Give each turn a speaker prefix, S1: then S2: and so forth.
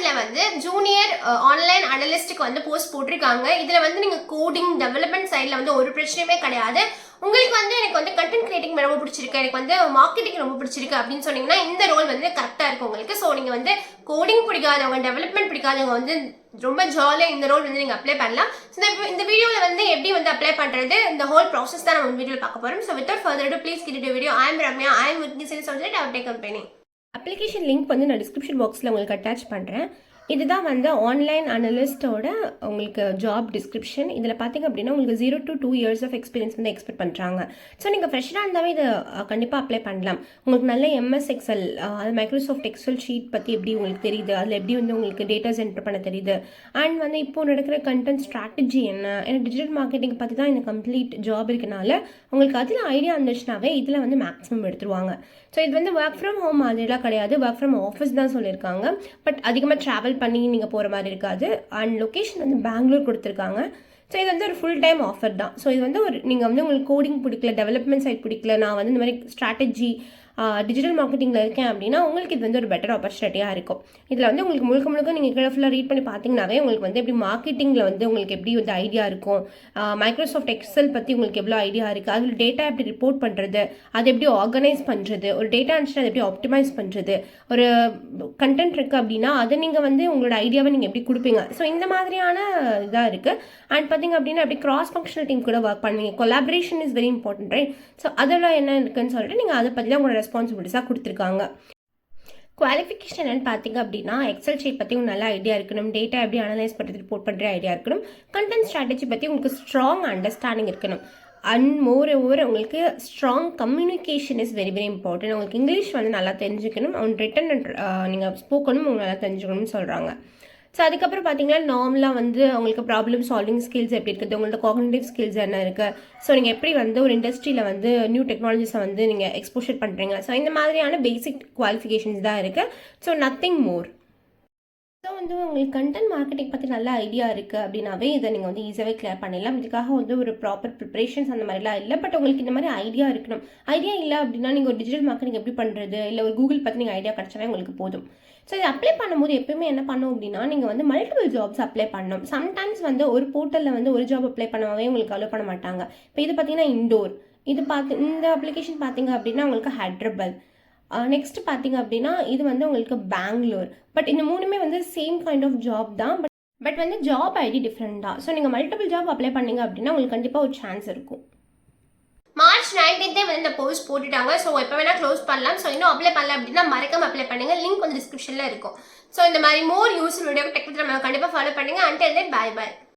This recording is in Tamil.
S1: வெப்சைட்ல வந்து ஜூனியர் ஆன்லைன் அனலிஸ்ட்டுக்கு வந்து போஸ்ட் போட்டிருக்காங்க. இதுல வந்து நீங்க கோடிங் டெவலப்மெண்ட் சைட்ல வந்து ஒரு பிரச்சனையுமே கிடையாது. உங்களுக்கு வந்து எனக்கு வந்து கண்டென்ட் கிரியேட்டிங் ரொம்ப பிடிச்சிருக்கு, எனக்கு வந்து மார்க்கெட்டிங் ரொம்ப பிடிச்சிருக்கு அப்படின்னு சொன்னீங்கன்னா இந்த ரோல் வந்து கரெக்டா இருக்கும் உங்களுக்கு. ஸோ நீங்க வந்து கோடிங் பிடிக்காதவங்க, டெவலப்மெண்ட் பிடிக்காதவங்க வந்து ரொம்ப ஜாலியாக இந்த ரோல் வந்து நீங்கள் அப்ளை பண்ணலாம். ஸோ இந்த வீடியோவில் வந்து எப்படி வந்து அப்ளை பண்ணுறது, இந்த ஹோல் ப்ராசஸ் தான் நம்ம வீடியோவில் பார்க்க போகிறோம். So without further ado please கிட்ட video. I am Ramya, I am with கிசில் சொல்லிட்டு அப்டே கம்பெனி. அப்ளிகேஷன் லிங்க் வந்து நான் டிஸ்கிரிப்ஷன் பாக்ஸில் உங்களுக்கு அட்டாச் பண்ணுறேன். இதுதான் வந்து ஆன்லைன் அனலிஸ்ட்டோட உங்களுக்கு ஜாப் டிஸ்கிரிப்ஷன். இதில் பார்த்திங்க அப்படின்னா உங்களுக்கு 0 to 2 years ஆஃப் எக்ஸ்பீரியன்ஸ் வந்து எக்ஸ்பெக்ட் பண்ணுறாங்க. ஸோ நீங்கள் ஃப்ரெஷ்ஷாக இருந்தாவே இதை கண்டிப்பாக அப்ளை பண்ணலாம். உங்களுக்கு நல்ல எம்எஸ் எக்ஸல், அது மைக்ரோசாஃப்ட் எக்ஸல் ஷீட் பற்றி எப்படி உங்களுக்கு தெரியுது, அதில் எப்படி வந்து உங்களுக்கு டேட்டாஸ் என்டர் பண்ண தெரியுது, அண்ட் வந்து இப்போது நடக்கிற கண்டென்ட் ஸ்ட்ராட்டஜி என்ன, ஏன்னா டிஜிட்டல் மார்க்கெட்டிங் பற்றி தான் இந்த கம்ப்ளீட் ஜாப் இருக்கனால உங்களுக்கு அதில் ஐடியா இருந்துச்சுனாவே இதில் வந்து மேக்ஸிமம் எடுத்துருவாங்க. ஸோ இது வந்து ஒர்க் ஃப்ரம் ஹோம் மாதிரிலாம் கிடையாது, ஒர்க் ஃப்ரம் ஆஃபீஸ் தான் சொல்லியிருக்காங்க. பட் அதிகமாக ட்ராவல் பண்ணி நீங்கள் போகிற மாதிரி இருக்காது. அண்ட் லொக்கேஷன் வந்து பெங்களூர் கொடுத்துருக்காங்க. ஸோ இது வந்து ஒரு ஃபுல் டைம் ஆஃபர் தான். ஸோ இது வந்து ஒரு நீங்கள் வந்து உங்களுக்கு கோடிங் பிடிக்கல, டெவலப்மெண்ட் சைட் பிடிக்கல, நான் வந்து இந்த மாதிரி ஸ்ட்ராட்டஜி டிஜிட்டல் மார்க்கெட்டிங்கில் இருக்கேன் அப்படின்னா உங்களுக்கு இது வந்து ஒரு பெட்டர் ஆப்பர்ச்சுனிட்டியாக இருக்கும். இதில் வந்து உங்களுக்கு முழுக்க நீங்கள் கேர்ஃபுல்லாக ரீட் பண்ணி பார்த்தீங்கன்னாவே உங்களுக்கு வந்து எப்படி மார்க்கெட்டிங்கில் வந்து உங்களுக்கு எப்படி வந்து ஐடியா இருக்கும், மைக்ரோசாஃப்ட் எக்ஸல் பற்றி உங்களுக்கு எவ்வளோ ஐடியா இருக்குது, அதில் டேட்டா எப்படி ரிப்போர்ட் பண்ணுறது, அதை எப்படி ஆர்கனைஸ் பண்ணுறது, ஒரு டேட்டா இருந்துச்சுன்னா அதை எப்படி ஆப்டிமைஸ் பண்ணுறது, ஒரு கண்டென்ட் இருக்குது அப்படின்னா அதை நீங்கள் வந்து உங்களோட ஐடியாவை நீங்கள் எப்படி கொடுப்பீங்க. ஸோ இந்த மாதிரியான இதாக இருக்குது. அண்ட் பார்த்தீங்க அப்படின்னா அப்படி கிராஸ் ஃபங்க்ஷனல் டீம் கூட ஒர்க் பண்ணுவீங்க. Collaboration is very important, right? So அதெல்லாம் என்ன இருக்குன்னு சொல்லிட்டு நீங்கள் அதை பற்றி தான் உங்களோட ரெஸ்பான்சிபிலிட்டிஸாக கொடுத்துருக்காங்க. குவாலிஃபிகேஷன் என்னன்னு பார்த்தீங்க அப்படின்னா எக்ஸல் ஷீட் பற்றி உங்களுக்கு நல்ல ஐடியா இருக்கணும், டேட்டா எப்படி அனலைஸ் பண்ணுறது ரிப்போர்ட் பண்ணுற ஐடியா இருக்கணும், கண்டென்ட் ஸ்ட்ராட்டஜி பற்றி உங்களுக்கு ஸ்ட்ராங் அண்டர்ஸ்டாண்டிங் இருக்கணும். அண்ட் மோர் ஓவர் உங்களுக்கு strong communication is very very important. உங்களுக்கு இங்கிலீஷ் வந்து நல்லா தெரிஞ்சுக்கணும், அண்ட் ரிட்டன் நீங்கள் ஸ்போக்கனும் உங்களுக்கு நல்லா தெரிஞ்சுக்கணும்னு சொல்கிறாங்க. ஸோ அதுக்கப்புறம் பார்த்தீங்கன்னா நார்மலாக வந்து அவங்களுக்கு ப்ராப்ளம் சால்விங் ஸ்கில்ஸ் எப்படி இருக்குது, உங்களோட காக்னிட்டிவ் ஸ்கில்ஸ் என்ன இருக்குது, ஸோ நீங்கள் எப்படி வந்து ஒரு இண்டஸ்ட்ரியில் வந்து நியூ டெக்னாலஜிஸை வந்து நீங்கள் எக்ஸ்போஷர் பண்ணுறீங்க. ஸோ இந்த மாதிரியான பேசிக் குவாலிஃபிகேஷன்ஸ் தான் இருக்குது. So nothing more. ஸோ வந்து உங்களுக்கு கண்டென்ட் மார்க்கெட்டிங் பற்றி நல்ல ஐடியா இருக்குது அப்படின்னாவே இதை நீங்கள் வந்து ஈஸியாகவே கிளியர் பண்ணிடலாம். இதுக்காக வந்து ஒரு ப்ராப்பர் ப்ரிப்பரேஷன்ஸ் அந்த மாதிரிலாம் இல்லை. பட் உங்களுக்கு இந்த மாதிரி ஐடியா இருக்கணும். ஐடியா இல்லை அப்படின்னா நீங்கள் ஒரு டிஜிட்டல் மார்க்கெட்டிங் எப்படி பண்ணுறது, இல்லை ஒரு கூகுள் பற்றி நீங்கள் ஐடியா கிடச்சாவே உங்களுக்கு போதும். ஸோ இது அப்ளை பண்ணும்போது எப்பயுமே என்ன பண்ணும் அப்படின்னா நீங்கள் வந்து மல்டிபிள் ஜாப்ஸ் அப்ளை பண்ணணும். சம்டைம்ஸ் வந்து ஒரு போர்ட்டலில் வந்து ஒரு ஜாப் அப்ளை பண்ணவே உங்களுக்கு அலோவ் பண்ண மாட்டாங்க. இப்போ இது பார்த்தீங்கன்னா இண்டோர், இது இந்த அப்ளிகேஷன் பார்த்தீங்க அப்படின்னா உங்களுக்கு ஹைட்ரபாத், நெக்ஸ்ட் பார்த்தீங்க அப்படின்னா இது வந்து உங்களுக்கு பெங்களூர். பட் இந்த மூணுமே வந்து சேம் கைண்ட் ஆஃப் ஜாப் தான், பட் வந்து ஜாப் ஐடி டிஃப்ரெண்ட் தான். ஸோ நீங்கள் மல்டிபிள் ஜாப் அப்ளை பண்ணீங்க அப்படின்னா உங்களுக்கு கண்டிப்பாக ஒரு சான்ஸ் இருக்கும். மார்ச் 19 வந்து இந்த போஸ்ட் போட்டுட்டாங்க. ஸோ எப்போ வேணால் க்ளோஸ் பண்ணலாம். ஸோ இன்னும் அப்ளை பண்ணல அப்படின்னா மறக்காம அப்ளை பண்ணுங்க. லிங்க் வந்து டிஸ்கிரிப்ஷனில் இருக்கும். ஸோ இந்த மாதிரி மோர் யூஸ்ஃபுல் வீடியோ டெக் நம்ம கண்டிப்பாக ஃபாலோ பண்ணுங்க. Until then bye by.